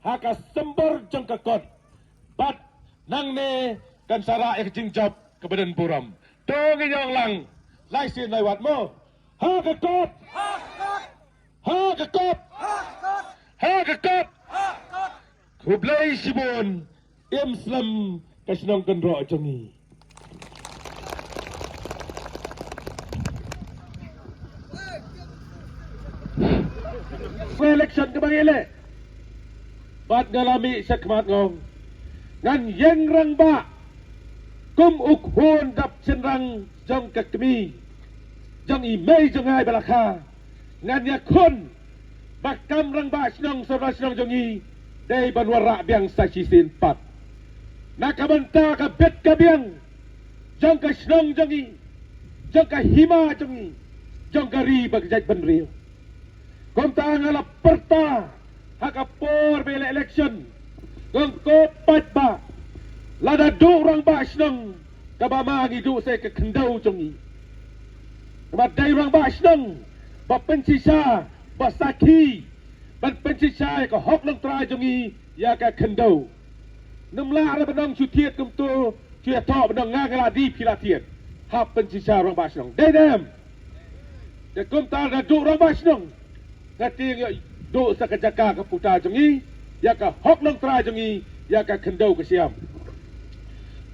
haka sembur jeng kekot bat nang ne kan sara ek jingjob ke badan buram dong inyong lang lai sin lai wat mo ha kekot ha kekot ha kekot kublai sibon Islam kasnong kendro jongi election ke bangile bat ngalami sakmat ngong ngan yeng rang ba kum uk hon dap senrang jong kakmi jong i mei jong hai balakha ngan ya khon bakam rang ba snong sora snong jongi dei banwara biang saksi sin pat nakabanta ka bet ka biang jong ka snong jongi jong ka hima jongi jong ka ri bagjat banrio kom ta ngala perta haka por bela election kong ko pat ba lada du rang ba snong ka ba mangi du se ka kendau jongi ba dai rang ba snong ba pensisa ba saki ban pensisa ka hok long tra jongi ya ka kendau numla ra benong chutiet kum tu chia tho benong ngala di pilatiet ha pensisa rang ba snong dai dem de kom ta da du rang ba snong kating do sa kajaka ka puta jongi ya ka hok long tra jongi ya ka kendau ka siam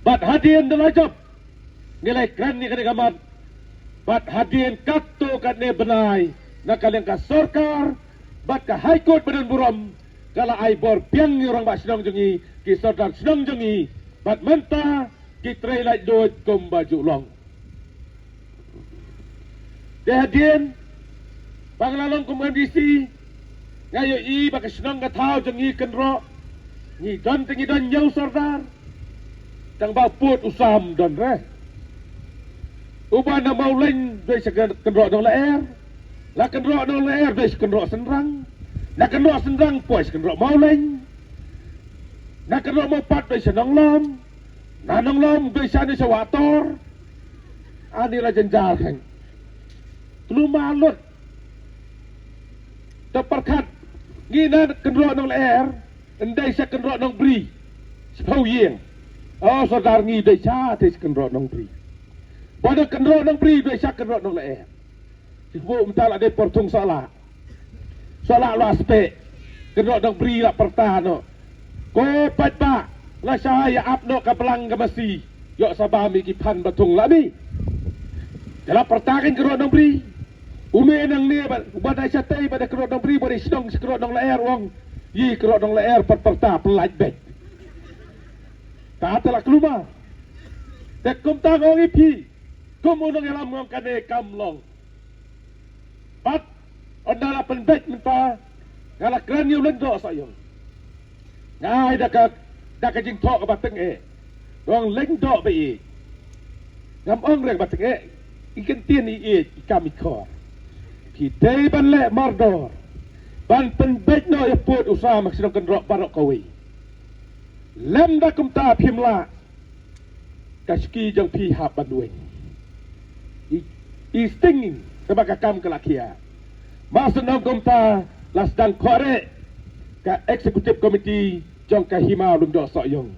bat hadien de lajab nilai kran ni kani kamat bat hadien katto kan ne benai na kaleng ka sorkar bat ka high court badan buram kala ai bor piang ni orang ba snong jongi ki sordar snong jongi bat menta ki trei lai dot kom baju long de hadien Panglalong kumandisi ngayo i bakasnong katao jang i kenro ni don tingi don nyau sordar tang ba put usam don re uban na mauleng doi sa kenro dong laer la kenro dong laer doi sa kenro senrang na kenro senrang pois kenro mauleng na kenro mau pat doi sa nonglom na nonglom doi sa ni sa wator ani la jenjar heng lumalut terperkat ngina kendro nong leer endai sa kendro nong bri sepau yeng oh saudar ngi dai sa te kendro nong bri pada kendro nong bri dai sa kendro nong leer sibu mental ade portung sala lo aspe kendro nong bri la pertano ko pat ba la saya apno ka belang ka masi yo sabami ki pan batung lami dalam pertakin kendro nong bri ume nang ni badai satai pada kerot nang beri pada sidong kerot nang laer wong yi kerot nang laer perta pelaj bet ta telah keluma tek kum ta ngong ipi kum unang elam ngong kane kamlong pat ondala penbet menta ngala kran yu lendo sayong ngai da ka jing thok ba teng e wong leng do be e ngam ong rek ba teng e ikan tien i kami khor kita ban le mardor ban penbet no ya put usaha maksidong kendrok barok kawi lem da kum ta phimla kaski jang pi ha bandueng i stinging sebagai kam kelakia masendong kum ta lasdang kore ka eksekutif komiti jong ka hima lung do soyong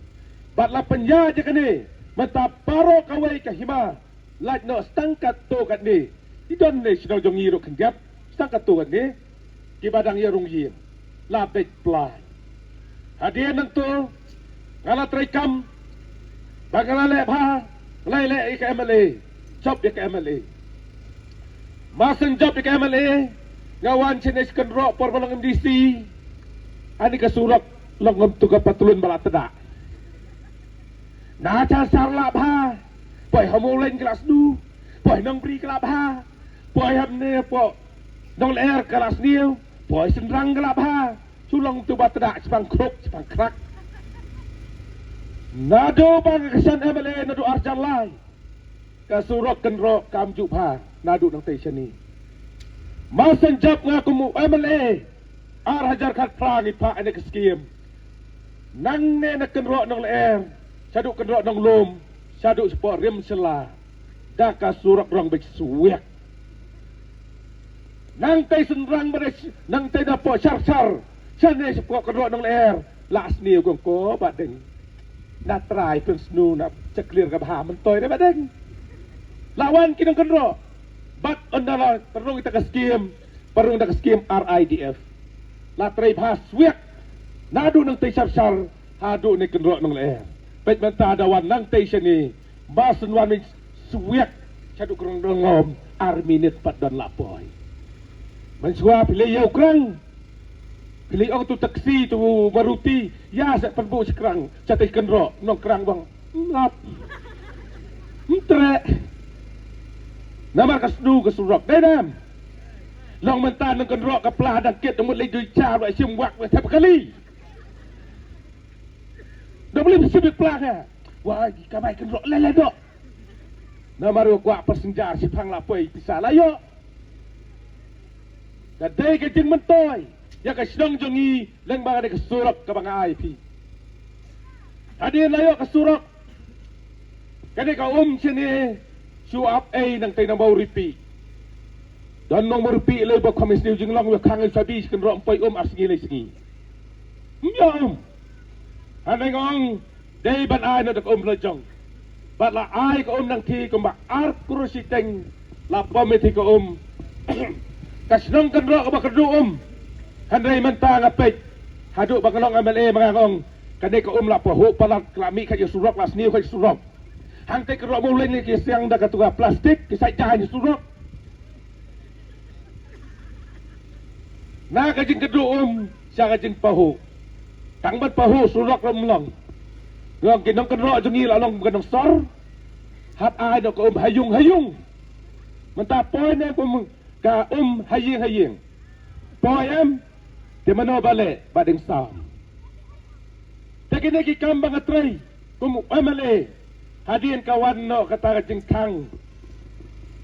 bat la penya je kene mata paro kawi ka hima laj no stangkat to kat ni idon ne sinau jong iro kenjap stangkat to kat ni ki badang ya rung yim la bet plai hadian nang to ngala traikam bagala le bha lai le ik MLA job ik MLA maseng job ik MLA ngawan chines kan ro por balang MDC ani ka surak longom tu ka patulun bala teda na cha sarla bha poi hamoleng kelas du poi nang bri kelas bha poi hamne po nong ler kelas niu poi senrang kelas bha sulong tu bateda sepang krok sepang krak nado bang kesan MLA nado arjan lai kasurok kenro kam jupha nado nang te chani masen jap ngaku mu MLA ar hajar khat prangi pa ane keskiem nang ne na kenro nang ler sadu kenro nang lom sadu sport rim sela da kasurok rong bek suwek nang te senrang beres nang te dapo char Sana sepok kerok nong leher. Las niu kong ko badeng. Na try peng snu na ceklir ke baham mentoy de badeng. Lawan kinong kerok. Bat ondala terung kita ke skim. Perung kita ke skim RIDF. La try bahas wiak. Nadu nang tay syar-syar. Hadu ni kerok nong leher. Pet menta dawan nang tay sini. Basen wan min suwiak. Chadu kerong dongom. Arminit pat dan lapoy. Mensua pilih yau kerang. Pilih orang tu taksi tu maruti. Ya saya perbu sekarang. Catai kenrok. Nong kerang bang. Lap. Trek. Namar kasdu kesurok. Denam. Long mentan nong kenrok kepelah dan kit. Namut lagi duit car. Buat siam wak. Tiap kali. Dah boleh bersibik pelah ya. Wah, kamai kenrok lele dok. Namar wak persenjar. Sipang lapoi. Pisah layo. Kadai kejeng mentoy. Ya ka senong jongi lang mga ka surok ka mga IP. Hadin layo ka surok. Kani ka sini suap A nang tay na ripi. Dan nong ripi ilay ba kamis niyo jing lang wa kangil sabi kan ro ampai arsingi lay singi. Ya Hanay ngong day ban ay na dak la jong. Bat la ay ka nang ti ko ba art kurusiteng la pamiti ko Kasnong kan ro ka ba kadu Handai mentang apik. Haduk bakalong MLA mga kong. Kanay ka la pahu palat klami kaya surok las niyo kaya surok. Hangtay ka mulin ni kisang da katuga plastik kisay jahan ni surok. Na kajing siya kajing pahu. Tangbat pahu surok ramlong. Ngong kinong kanro jungi lalong ganong sor. Hat ay na ka hayung-hayung. Mentapoy na ka haying-haying. Poem di mana balik bading sam. Taki nagi kambang atray kum MLA hadin kawan no kata jengkang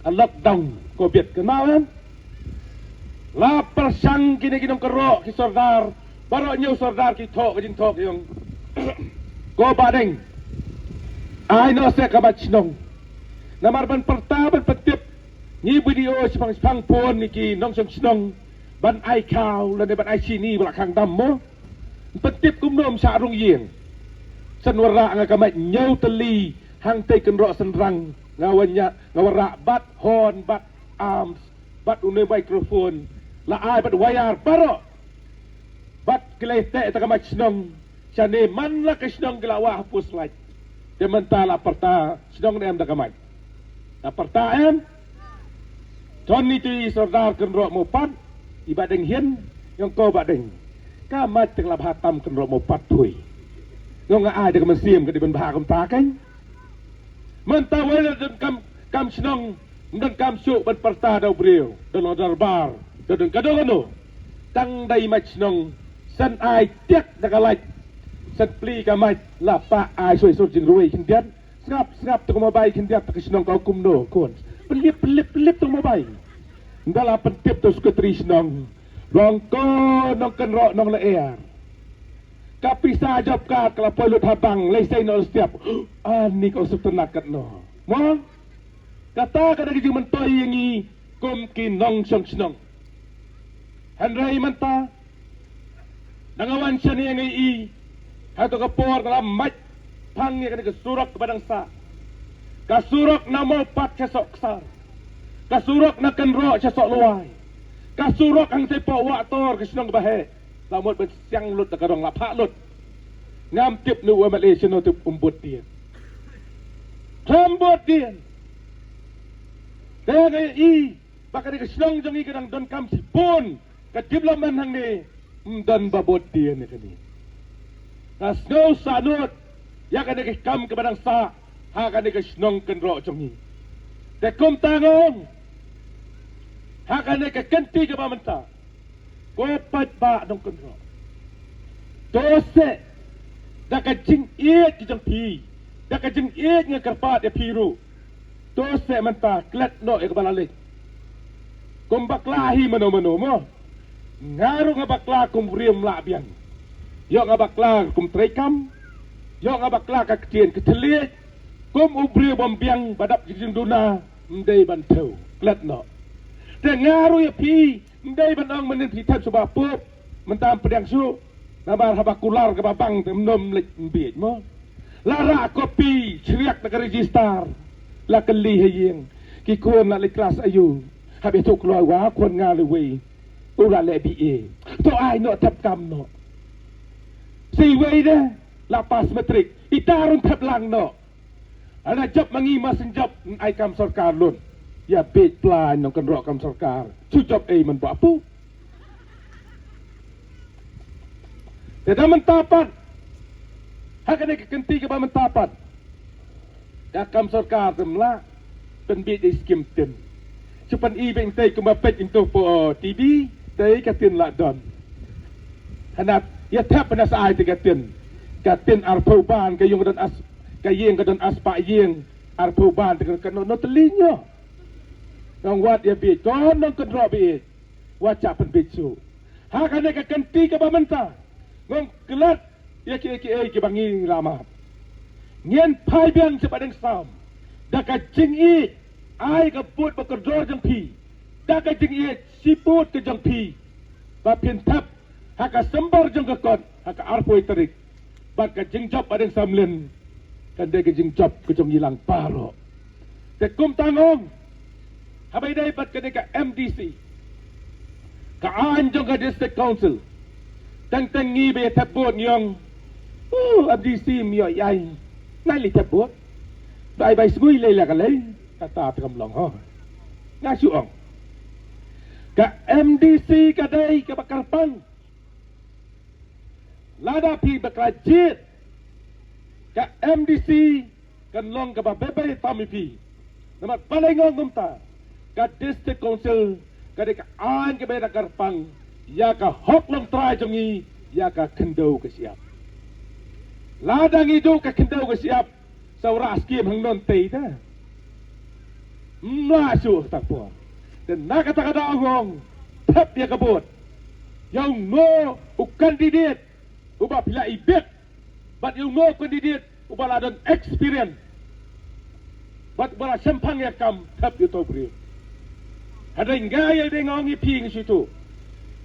a lockdown COVID kenalan. La persang kini kinong kerok ki sordar baro nyu sordar ki tok jing tok yung ko bading. Ay no se kabachnong. Namarban pertaban petip ni video sepang pon niki nong snong ban ai kau lan ban ai sini belakang dam mo petip kumnom sa rung yeng sanwara nga kamay nyau teli hang tay kenro senrang ngawanya ngawara bat horn bat arms bat une microphone la ai bat wayar paro bat kelete ta kamay snong sane man la kasnong gelawa hapus laj de mentala perta snong nem da kamay na perta em Johnny tu sordar kenro mo pat ibadeng hian yang ko badeng ka mat teng lab hatam kenro mo pat thui ngong ai de man siem ke di ben bha kam ta kan man ta wala den kam snong dan kam su ban parta dau brio dan darbar dan kadogano tang dai mat snong san ai tek da kalai san pli ka mat la pa ai soi so jing ruai kin dian sngap tu mo bai kin dian ta snong ka kum no kon pelip tu mo bai Ndala pentip tu sekretari senang. Rongko nong kenrok nong leer. Kapisa job ka kalau polut habang lesai no setiap. Ani kau setenak kat no. Mon. Kata kada gigi mentoy yangi kum ki nong song senang. Henry menta. Nangawan siya ni yangi i. Hato kapor dalam mat pang ya kada kesurok kepadang sa. Kasurok namo pat kesok kesar. Kasurok na kenro siya sok luay. Kasurok ang tipo waktor kesenong bahe. Lamot bersiang lut na karong lapak lut. Ngam tip nu MLA siya no tip umbut dia. Umbut dia. Kaya ngayon i. Baka di kesenong jang i kadang don kam sipun. Kadiblaman hang ni. Don babot dia ni kani. Kasno sanut. Ya kan di kam kepadang sa. Ha kan di kesenong kenro jang i. Tekum tangong. Hakan ka kenti ka pamenta. Kopat ba nong kenro. Dose. Daka jing iet ki jang pi. Daka jing iet nga karpat ya piru. Dose menta klet no e kabalalik. Kung baklahi mano-mano mo. Ngaro nga bakla kum riem labian. Yo nga bakla kum trekam. Yo nga bakla ka ketien keteliet. Kum ubri bombiang badap jing duna. Mday bantau. Klet no. Te ngaru ya pi, ndai banang menin ti tap sebab pup, mentam pedang su nabar habakular ke babang temnom lek biet mo lara kopi ceriak nak register la keli hayeng ki kon la kelas ayu habis tu keluar wa kon ngalewe ura le BA to ai no tap kam no si wei de la pas metrik itarun tap lang no ana job mangi masing job ai kam sarkar lun ya bet plan nong kan rok kam sarkar chu job ai man ba pu Tidak mentapat. Hak ini kekenti ke bawah mentapat. Dakam sarkar temla penbit di skim tem. Cepat ibeng tay kumapet into po TV tay katin la don. Hanap ya tap pada saat itu katin arpoban kayung dan as kayeng ke dan aspa yeng arpoban dengan no telinyo. Nong wat ya bit kon nong kedro bit. Wacap penbit su. Hak ini kekenti ke bawah mentah. Ngong kelat ya ki bangi lama. Ngien pai biang sepadeng sam. Daka jing i ai ka put bekerja jeng pi. Daka jing i siput ke jeng pi. Ba pin tap haka sembar jeng ke kon haka arpoi terik. Ba ka jing job padeng samlen. Kan de ke jing job ke jeng hilang paro. Te kum tangong. Habai dai pat ke ka MDC. Ka an jeng ka district council. Tang ngi be tabot nyong abdi sim yo yai nai li tabot bai bai sui le la ka le kata kam long ho nga su ong ka MDC ka dai ka bakal pang lada pi bakal jit ka MDC kan long ka ba bebe tami pi nama palai ngong ngumta ka district council ka de ka an ka be da karpang ya ka hok long try jongi ya ka kendau ke siap ladang itu ka kendau ke siap saura skim hang non tei ta masuk tak po dan nak kata kata ngong tap dia kabut yang no kandidat ubah pila ibet but you no kandidat ubah ladang experience but bala sempang ya kam tap you to bri ada ngaya de ngongi ping situ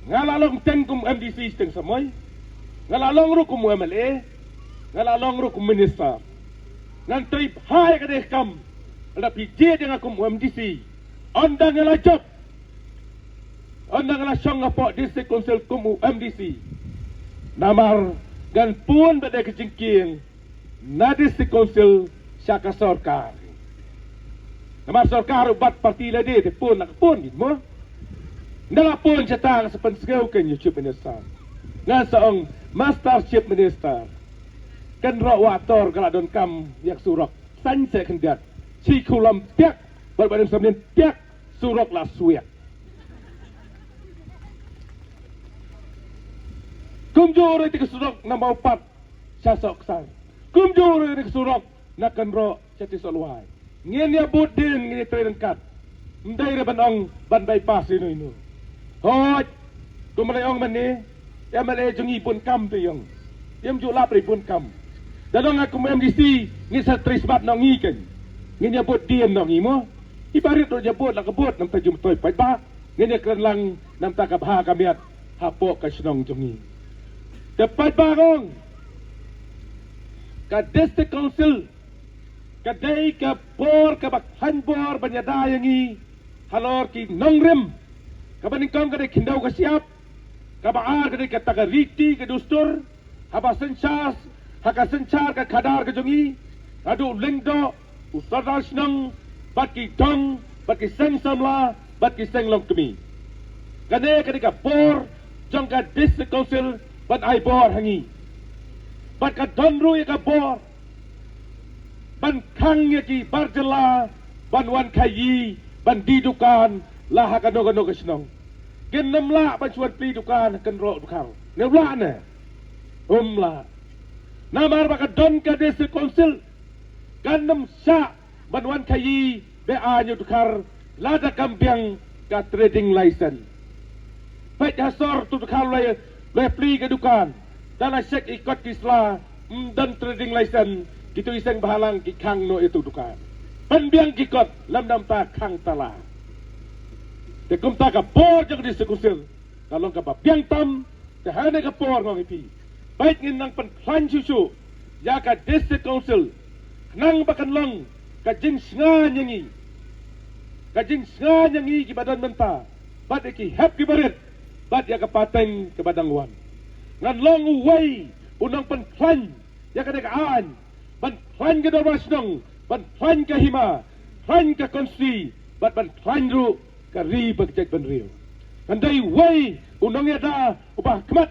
ngalalong tengkum MDC teng samoy ngalalong ru kum MLA ngalalong ru kum minister ngan trip hai ka deh kam ada pije dengan kum MDC ondang ngala job ondang ngala song apo district council kum MDC namar gan pun bade kejingking na district council syaka sarkar namar sarkar ubat parti lade te pun nak pun mo Nala pun cetang sepensegau kan chief minister. Ngan seong master chief minister. Kan ro wator kala don kam yak surok. San se kendat. Si kulam tiak berbanding samnin tiak surok la suyak. Kumjur itu surok nombor 4 sasok sang. Kumjur itu surok nakan ro ceti solwai. Ngien ya budin ngini terengkat. Ndai re banong ban bypass inu. Hoi, kumaleong man ni, ya malay jung ipon kam tu yung, yung julap ipon kam. Dalong aku MDC, ngisa trisbat nong ikan, nginyabot diyan nong imo, ibarit do jabot lang kabot nam tajum toy pa ba, nginya lang nam takabha kamiat hapo kasinong jungi. Dapat bagong, ka district council, kaday ka por kabakhan bor banyadayangi, halor ki nongrim. Kabaning kong kadai kindau ka siap, kabaar kadai ka tagariti ka dustur, haba sensyas, haka sensyar ka kadar ka jungi, adu lingdo, usarash nang, bat ki dong, bat ki seng samla, bat ki seng long kami. Kadai kadai ka bor, jong ka district council, bat ay bor hangi. Bat ka donru ya ka bor, ban kang ya ki barjala, ban wan kayi, ban didukan, lah kano kesenong. Gen namla bancuan pli dukan ken ro dukang. Namla ne. Umla. Namar baka don ka district council. Kan nam sa banwan kayi be anyo dukar lada kampiang ka trading license. Pet hasor tu dukar le pli ka dukan. Dala sek ikot kisla dan trading license gitu iseng bahalang ki kang no itu dukan. Penbiang kikot lam nam ta kang tala. Tekum ta ka por jang disekusil. Kalau ka biang tam Tahana kapor ngong ipi. Baik ngin nang penklan susu. Ya ka district council. Nang bakan long. Kajing senga nyangi. Kajing senga nyangi ki badan menta. Bat iki hap ki barit. Bat ya kapateng ke badang wan. Ngan long uway. Unang penklan. Ya ka dekaan. Penklan ke dormasnong. Penklan ke hima. Penklan ke konsti. Bat penklan ru. Kari bagjek benriu. Andai way. Unang ya da. Ubah kemat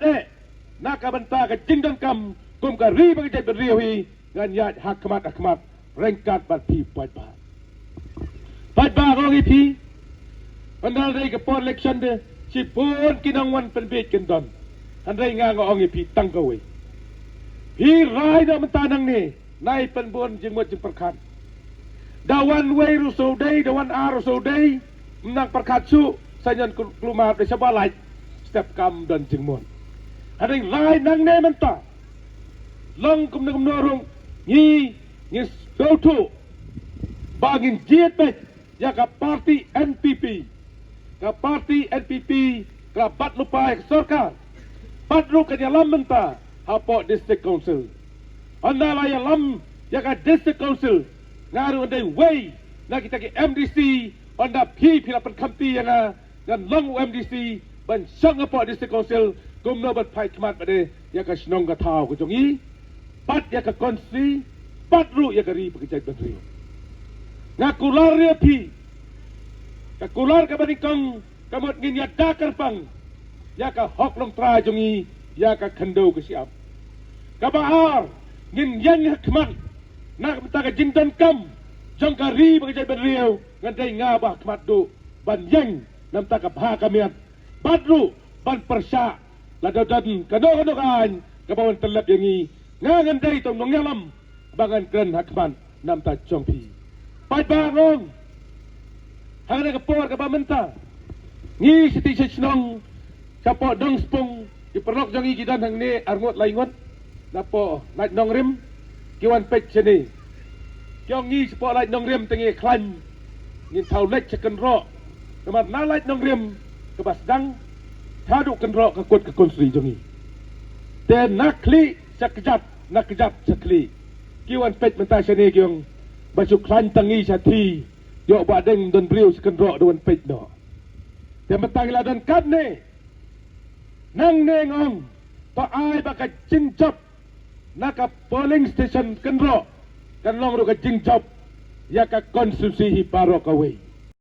Naka benta ke jingdan kam. Kum kari bagjek benriu hi. Ngan yad hak kemat. Rengkat bat pi bat ba. Bat ba kong ipi. Andal day ke por election de. Si pun kinangwan penbit kendon. Andai nga ngong ipi tangkaway. Hi rai na mentanang ni. Nai penbun jengmut jeng perkat. Dawan way rusaw day. Dawan a rusaw day. Menang perkat su. Sanyan kelumah de sabalaj. Step kam dan jengmut. Andai rai nang ne menta. Long kum nang norong. Ngi Sautu bangin jiat bet ya ka parti NPP ka bat lupa sarkar bat ru ka dalam menta hapo district council andala ya lam ya ka district council ngaru andai way na kita ke MDC anda pila penkampi yang dan long MDC ban sang hapo district council gumno bat pai kemat bade ya ka snong ka tau ko jongi bat ya ka konsi Patru ya kari pekerjaan bentri. Ngakular ya pi. Kakular ka banikang kamot ngin ya dakar pang. Ya ka hok long tra jongi ya ka kendo ke siap. Kabaar ngin yang hikmat. Nak menta ka jindan kam. Jong kari pekerjaan bentri ngandai ngabah kemat do ban yang namta ka bha kamiat. Patru ban persya ladadan kado kan kabawan telap yangi ngandai tong nong yalam. Bangan keren hakman nam ta jongpi. Pai bangong. Hang na kapor ka pamenta. Ngi siti sesnong kapo dong spong diperlok jangi gidan hang ni arngot laingot. Napo nait nong rim kiwan pek sini. Kyong ngi sepo lait nong rim tengi klan. Ngin tau lek ceken ro. Kemat na lait nong rim kebas dang. Taduk ken ro kakut ke konsri jangi. Dan nakli sekejap sekli. Kiwan pet mentah sini kiong basuk klan tangi sati yo badeng don briu sekendro don pet no. Dia mentang ladan kad ne. Nang nengong to ai baka jingjop naka polling station kendro kan long ro ka jingjop ya ka konstitusi hi paro kawe.